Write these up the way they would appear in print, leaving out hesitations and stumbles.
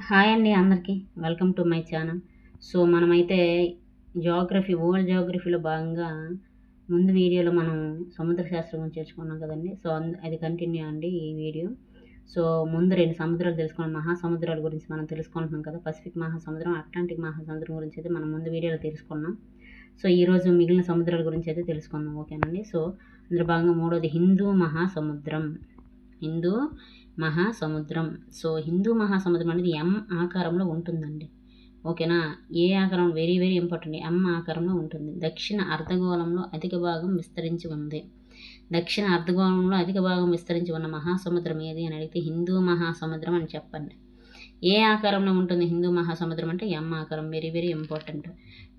Hi అండి అందరికీ welcome to my channel. So మనమైతే వరల్డ్ జియోగ్రఫీలో భాగంగా ముందు వీడియోలో మనం సముద్ర శాస్త్రం గురించి తెలుసుకున్నాం కదండి. సో అది కంటిన్యూ అండి ఈ వీడియో. సో ముందు 2 సముద్రాలు తెలుసుకున్నాం, మహాసముద్రాల గురించి మనం తెలుసుకుంటున్నాం కదా. పసిఫిక్ మహాసముద్రం, అట్లాంటిక్ మహాసముద్రం గురించి అయితే మనం ముందు వీడియోలో తెలుసుకున్నాం. సో ఈరోజు మిగిలిన సముద్రాల గురించి అయితే తెలుసుకుందాం, ఓకేనండి. సో అందులో భాగంగా మూడోది హిందూ మహాసముద్రం. సో హిందూ మహాసముద్రం అనేది ఎం ఆకారంలో ఉంటుందండి, ఓకేనా. ఏ ఆకారం, వెరీ వెరీ ఇంపార్టెంట్, ఎం ఆకారంలో ఉంటుంది. దక్షిణ అర్ధగోళంలో అధిక భాగం విస్తరించి ఉన్న మహాసముద్రం ఏది అని అడిగితే హిందూ మహాసముద్రం అని చెప్పండి. ఏ ఆకారంలో ఉంటుంది హిందూ మహాసముద్రం అంటే ఎం ఆకారం, very very important.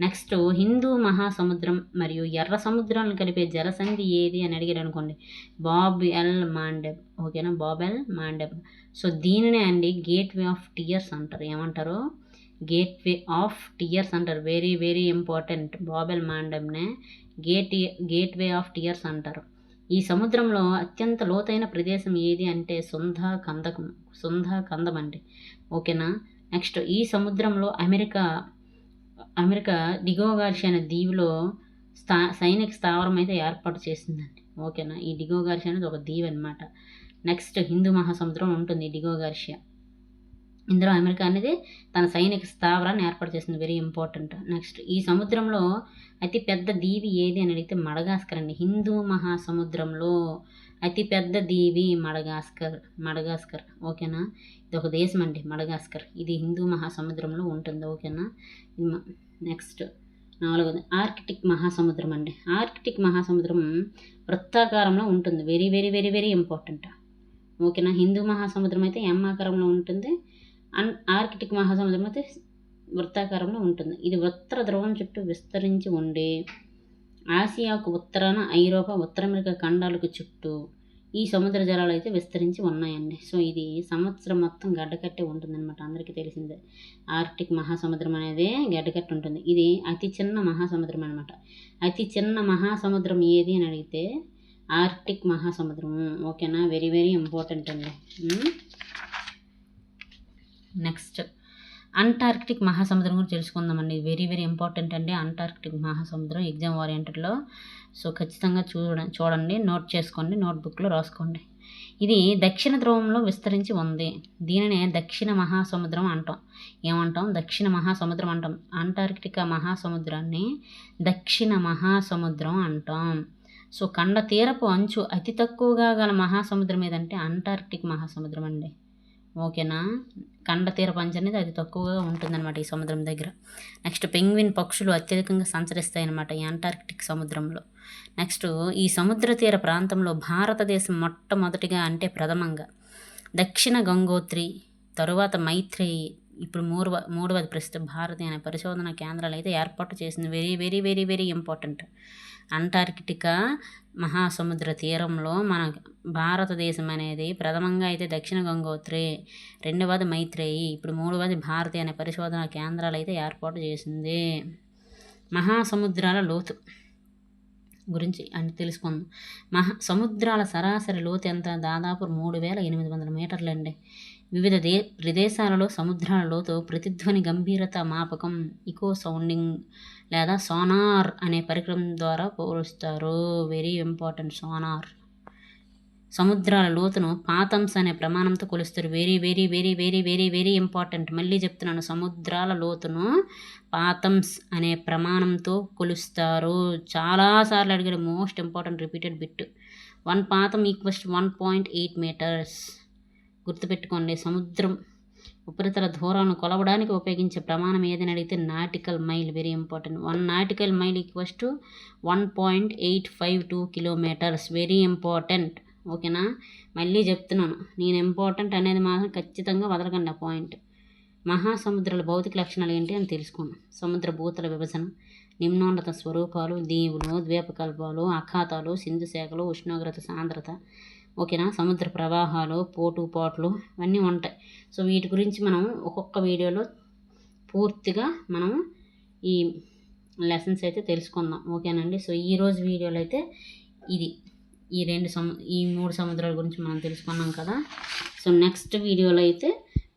Next, Hindu మహాసముద్రం మరియు ఎర్ర సముద్రాలను కలిపే జలసంధి ఏది అని అడిగారు అనుకోండి, బాబ్ ఎల్ మాండెబ్, ఓకేనా, బాబ్ ఎల్ మాండెబ్. సో దీనినే అండి గేట్వే ఆఫ్ టియర్స్ అంటారు. ఏమంటారు? గేట్వే ఆఫ్ టియర్స్ అంటారు. Very very important. Bab el మాండెబ్నే గేట్వే ఆఫ్ టియర్స్ అంటారు. ఈ సముద్రంలో అత్యంత లోతైన ప్రదేశం ఏది అంటే సుంధా కందం అండి, ఓకేనా. నెక్స్ట్, ఈ సముద్రంలో అమెరికా డిగో గార్షియా అనే దీవిలో సైనిక స్థావరం అయితే ఏర్పాటు చేసిందండి, ఓకేనా. ఈ డిగో గార్షియా అనేది ఒక దీవి అనమాట. నెక్స్ట్, హిందూ మహాసముద్రం ఉంటుంది డిగో గార్షియా. ఇందులో అమెరికా అనేది తన సైనిక స్థావరాన్ని ఏర్పాటు చేసింది, వెరీ ఇంపార్టెంట్. నెక్స్ట్, ఈ సముద్రంలో అతి పెద్ద దీవి ఏది అని అడిగితే మడగాస్కర్ అండి. హిందూ మహాసముద్రంలో అతి పెద్ద దీవి మడగాస్కర్, ఓకేనా. ఇది ఒక దేశం అండి మడగాస్కర్. ఇది హిందూ మహాసముద్రంలో ఉంటుంది, ఓకేనా. నెక్స్ట్, 4వది ఆర్కిటిక్ మహాసముద్రం అండి. ఆర్కిటిక్ మహాసముద్రం వృత్తాకారంలో ఉంటుంది, very very very very important, ఓకేనా. హిందూ మహాసముద్రం అయితే ఎం ఆకారంలో ఉంటుంది, ఆర్కిటిక్ మహాసముద్రం అయితే వృత్తాకారంలో ఉంటుంది. ఇది ఉత్తర ధ్రువం చుట్టూ విస్తరించి ఉండి ఆసియాకు ఉత్తరాన, ఐరోపా, ఉత్తర అమెరికా ఖండాలకు చుట్టూ ఈ సముద్ర జలాలు అయితే విస్తరించి ఉన్నాయండి. సో ఇది సంవత్సరం మొత్తం గడ్డకట్టి ఉంటుందన్నమాట, అందరికీ తెలిసిందే. ఆర్కిటిక్ మహాసముద్రం అనేది గడ్డకట్టి ఉంటుంది. ఇది అతి చిన్న మహాసముద్రం అనమాట. అతి చిన్న మహాసముద్రం ఏది అని అడిగితే ఆర్కిటిక్ మహాసముద్రం, ఓకేనా. వెరీ వెరీ ఇంపార్టెంట్ అండి. నెక్స్ట్, అంటార్కిటిక్ మహాసముద్రం గురించి తెలుసుకుందామండి. వెరీ వెరీ ఇంపార్టెంట్ అండి అంటార్కిటిక్ మహాసముద్రం, ఎగ్జామ్ ఓరియంటెడ్లో. సో ఖచ్చితంగా చూడండి, నోట్ చేసుకోండి, నోట్బుక్లో రాసుకోండి. ఇది దక్షిణ ధ్రువంలో విస్తరించి ఉంది. దీనినే దక్షిణ మహాసముద్రం అంటాం. ఏమంటాం? దక్షిణ మహాసముద్రం అంటాం. అంటార్కిటికా మహాసముద్రాన్ని దక్షిణ మహాసముద్రం అంటాం. సో ఖండ తీరపు అంచు అతి తక్కువగా గల మహాసముద్రం ఏదంటే అంటార్కిటిక్ మహాసముద్రం అండి, ఓకేనా. ఖండ తీరపు అంచు అనేది అతి తక్కువగా ఉంటుందన్నమాట ఈ సముద్రం దగ్గర. నెక్స్ట్, పెంగ్విన్ పక్షులు అత్యధికంగా సంచరిస్తాయి అన్నమాట ఈ అంటార్కిటిక్ సముద్రంలో. నెక్స్ట్, ఈ సముద్ర తీర ప్రాంతంలో భారతదేశం మొట్టమొదటిగా అంటే ప్రథమంగా దక్షిణ గంగోత్రి, తరువాత మైత్రేయి, ఇప్పుడు మూడవది ప్రస్తుత భారతి అనే పరిశోధన కేంద్రాలు అయితే ఏర్పాటు చేసింది. Very very very very important. Antarctica మహాసముద్ర తీరంలో మన భారతదేశం అనేది ప్రథమంగా అయితే దక్షిణ గంగోత్రి, రెండవది మైత్రేయి, ఇప్పుడు మూడవది భారతి అనే పరిశోధన కేంద్రాలు అయితే ఏర్పాటు చేసింది. మహాసముద్రాల లోతు గురించి అంటే తెలుసుకుందాం. సముద్రాల సరాసరి లోతు ఎంత? దాదాపు 3800 మీటర్లు అండి. వివిధ ప్రదేశాలలో సముద్రాల లోతు ప్రతిధ్వని గంభీరత మాపకం ఇకో సౌండింగ్ లేదా సోనార్ అనే పరికరం ద్వారా పోలుస్తారు. Very important, sonar. సముద్రాల లోతును పాతంస్ అనే ప్రమాణంతో కొలుస్తారు. Very very very very very very important. మళ్ళీ చెప్తున్నాను, సముద్రాల లోతును పాతంస్ అనే ప్రమాణంతో కొలుస్తారు. చాలాసార్లు అడిగాడు, most important repeated bit. 1 fathom equals 1.8 metres. గుర్తుపెట్టుకోండి. సముద్రం ఉపరితల దూరాలను కొలవడానికి ఉపయోగించే ప్రమాణం ఏదని అడిగితే nautical mile, very important. 1 nautical mile equals to 1.852 kilometres, very important, ఓకేనా. మళ్ళీ చెప్తున్నాను, నేను ఇంపార్టెంట్ అనేది మాత్రం ఖచ్చితంగా వదలకండి ఆ పాయింట్. మహాసముద్రాల భౌతిక లక్షణాలు ఏంటి అని తెలుసుకున్నాం. సముద్ర భూతల విభజన, నిమ్నోన్నత స్వరూపాలు, దీవులు, ద్వీపకల్పాలు, అఖాతాలు, సింధు శాఖలు, ఉష్ణోగ్రత సాంద్రత, ఓకేనా. సముద్ర ప్రవాహాలు, పోటుపాట్లు ఇవన్నీ ఉంటాయి. సో వీటి గురించి మనం ఒక్కొక్క వీడియోలో పూర్తిగా మనం ఈ లెసన్స్ అయితే తెలుసుకుందాం, ఓకేనండి. సో ఈరోజు వీడియోలో అయితే ఈ 3 సముద్రాల గురించి మనం తెలుసుకున్నాం కదా. సో నెక్స్ట్ వీడియోలో అయితే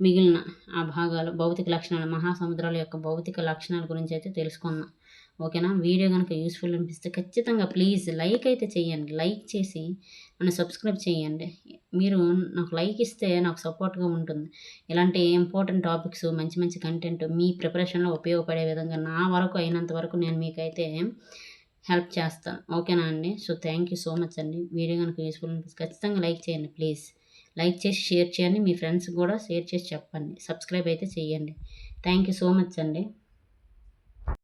మిగిలిన ఆ భాగాలు భౌతిక లక్షణాలు, మహాసముద్రాల యొక్క భౌతిక లక్షణాల గురించి అయితే తెలుసుకుందాం. ఓకేనా? వీడియో కనుక యూస్ఫుల్ అనిపిస్తే ఖచ్చితంగా ప్లీజ్ లైక్ అయితే చేయండి. లైక్ చేసి నన్ను సబ్స్క్రైబ్ చేయండి. మీరు నాకు లైక్ ఇస్తే నాకు సపోర్ట్గా ఉంటుంది. ఇలాంటి ఇంపార్టెంట్ టాపిక్స్, మంచి మంచి కంటెంట్ మీ ప్రిపరేషన్లో ఉపయోగపడే విధంగా నా వరకు అయినంత వరకు నేను మీకైతే హెల్ప్ చేస్తాను. ఓకేనా అండి? So thank you so much అండి. వీడియో కనుక యూస్ఫుల్ అనిపిస్తే ఖచ్చితంగా లైక్ చేయండి ప్లీజ్. లైక్ చేసి షేర్ చేయండి. మీ ఫ్రెండ్స్కి కూడా షేర్ చేసి చెప్పండి. సబ్స్క్రైబ్ అయితే చేయండి. థ్యాంక్ యూ సో మచ్ అండి.